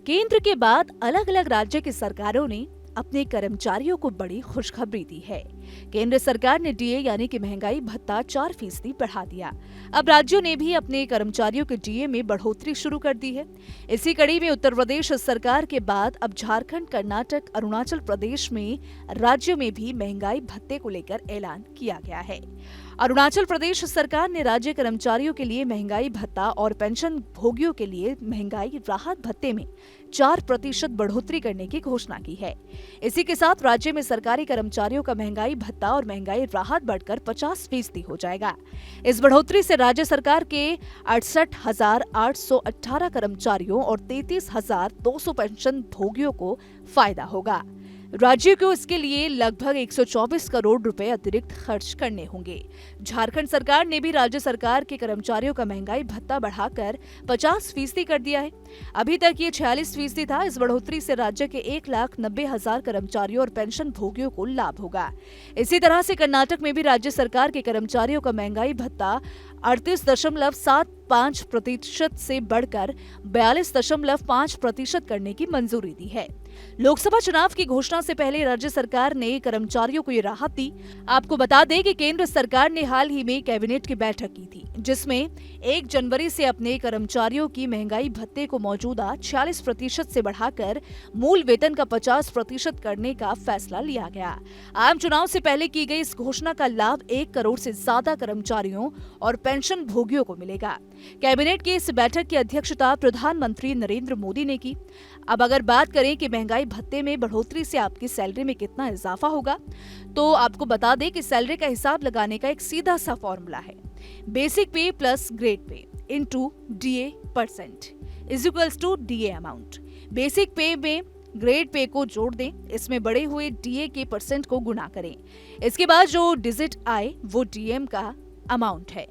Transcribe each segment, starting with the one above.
केंद्र के बाद अलग अलग राज्य की सरकारों ने अपने कर्मचारियों को बड़ी खुशखबरी दी है। केंद्र सरकार ने डीए यानी कि महंगाई भत्ता 4% बढ़ा दिया। अब राज्यों ने भी अपने कर्मचारियों के डीए में बढ़ोतरी शुरू कर दी है। इसी कड़ी में उत्तर प्रदेश सरकार के बाद अब झारखंड, कर्नाटक, अरुणाचल प्रदेश में राज्यों में भी महंगाई भत्ते को लेकर ऐलान किया गया है। अरुणाचल प्रदेश सरकार ने राज्य कर्मचारियों के लिए महंगाई भत्ता और पेंशन भोगियों के लिए महंगाई राहत भत्ते में 4% बढ़ोतरी करने की घोषणा की है। इसी के साथ राज्य में सरकारी कर्मचारियों का महंगाई भत्ता और महंगाई राहत बढ़कर 50% हो जाएगा। इस बढ़ोतरी से राज्य सरकार के 68,818 कर्मचारियों और 33,200 पेंशन भोगियों को फायदा होगा। राज्य को इसके लिए लगभग 124 करोड़ रुपए अतिरिक्त खर्च करने होंगे। झारखंड सरकार ने भी राज्य सरकार के कर्मचारियों का महंगाई भत्ता बढ़ाकर 50% कर दिया है। अभी तक ये 46% था। इस बढ़ोतरी से राज्य के 1,90,000 कर्मचारियों और पेंशन भोगियों को लाभ होगा। इसी तरह से कर्नाटक में भी राज्य सरकार के कर्मचारियों का महंगाई भत्ता 38.75% से बढ़कर 42.5% करने की मंजूरी दी है। लोकसभा चुनाव की घोषणा से पहले राज्य सरकार ने कर्मचारियों को ये राहत दी। आपको बता दें कि केंद्र सरकार ने हाल ही में कैबिनेट की बैठक की थी, जिसमें 1 जनवरी से अपने कर्मचारियों की महंगाई भत्ते को मौजूदा 46% से बढ़ाकर मूल वेतन का 50% करने का फैसला लिया गया। आम चुनाव से पहले की गई इस घोषणा का लाभ 1 करोड़ से ज्यादा कर्मचारियों और पेंशन भोगियों को मिलेगा। कैबिनेट की इस बैठक की अध्यक्षता प्रधानमंत्री नरेंद्र मोदी ने की। अब अगर बात करें कि महंगाई भत्ते में बढ़ोतरी से आपकी सैलरी में कितना इजाफा होगा, तो आपको बता दें कि सैलरी का हिसाब लगाने का एक सीधा सा फॉर्मूला है। Basic pay plus grade pay into DA percent is equals to DA amount. Basic pay में ग्रेड पे को जोड़ दें, इसमें बढ़े हुए डीए के परसेंट को गुणा करें। इसके बाद जो डिजिट आए वो डीएम का अमाउंट है।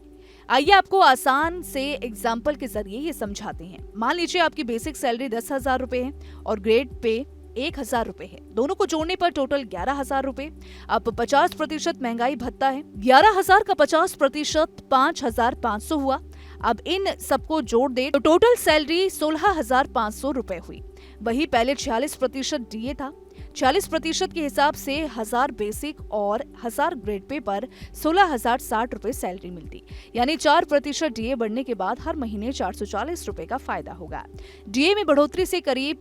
आइए आपको आसान से एग्जाम्पल के जरिए ये समझाते हैं। मान लीजिए आपकी बेसिक सैलरी 10,000 रुपए है और ग्रेड पे 1,000 रुपए है। दोनों को जोड़ने पर टोटल 11,000 रुपए। अब 50% महंगाई भत्ता है। 11,000 का 50% 5,500 हुआ। अब इन सबको जोड़ दे तो टोटल सैलरी 16,500 रुपए हुई। वही पहले 46% डीए था। 46% के हिसाब से 1000 बेसिक और 1000 ग्रेड पे पर 16,060 रुपए सैलरी मिलती। यानी 4% डीए बढ़ने के बाद हर महीने 440 रुपए का फायदा होगा। डीए में बढ़ोतरी से करीब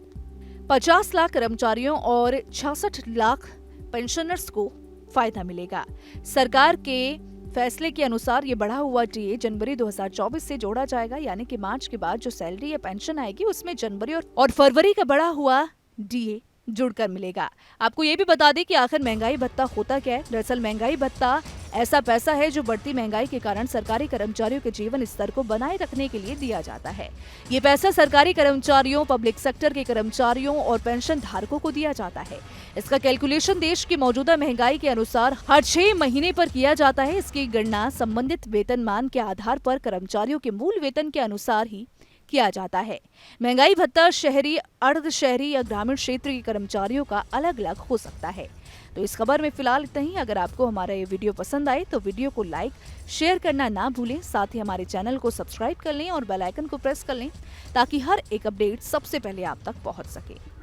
50 लाख कर्मचारियों और 66 लाख पेंशनर्स को फायदा मिलेगा। सरकार के फैसले के अनुसार ये बढ़ा हुआ डीए जनवरी 2024 से जोड़ा जाएगा, यानी कि मार्च के बाद जो सैलरी या पेंशन आएगी उसमें जनवरी और फरवरी का बढ़ा हुआ डीए जुड़कर मिलेगा। आपको ये भी बता दें कि आखिर महंगाई भत्ता होता क्या है। दरअसल महंगाई भत्ता ऐसा पैसा है जो बढ़ती महंगाई के कारण सरकारी कर्मचारियों के जीवन स्तर को बनाए रखने के लिए दिया जाता है। ये पैसा सरकारी कर्मचारियों, पब्लिक सेक्टर के कर्मचारियों और पेंशन धारकों को दिया जाता है। इसका कैलकुलेशन देश की मौजूदा महंगाई के अनुसार हर 6 महीने पर किया जाता है। इसकी गणना संबंधित वेतनमान के आधार पर कर्मचारियों के मूल वेतन के अनुसार ही किया जाता है। महंगाई भत्ता शहरी, अर्ध शहरी या ग्रामीण क्षेत्र के कर्मचारियों का अलग अलग हो सकता है। तो इस खबर में फिलहाल इतना ही। अगर आपको हमारा ये वीडियो पसंद आए तो वीडियो को लाइक, शेयर करना ना भूलें। साथ ही हमारे चैनल को सब्सक्राइब कर लें और बेल आइकन को प्रेस कर लें ताकि हर एक अपडेट सबसे पहले आप तक पहुंच सके।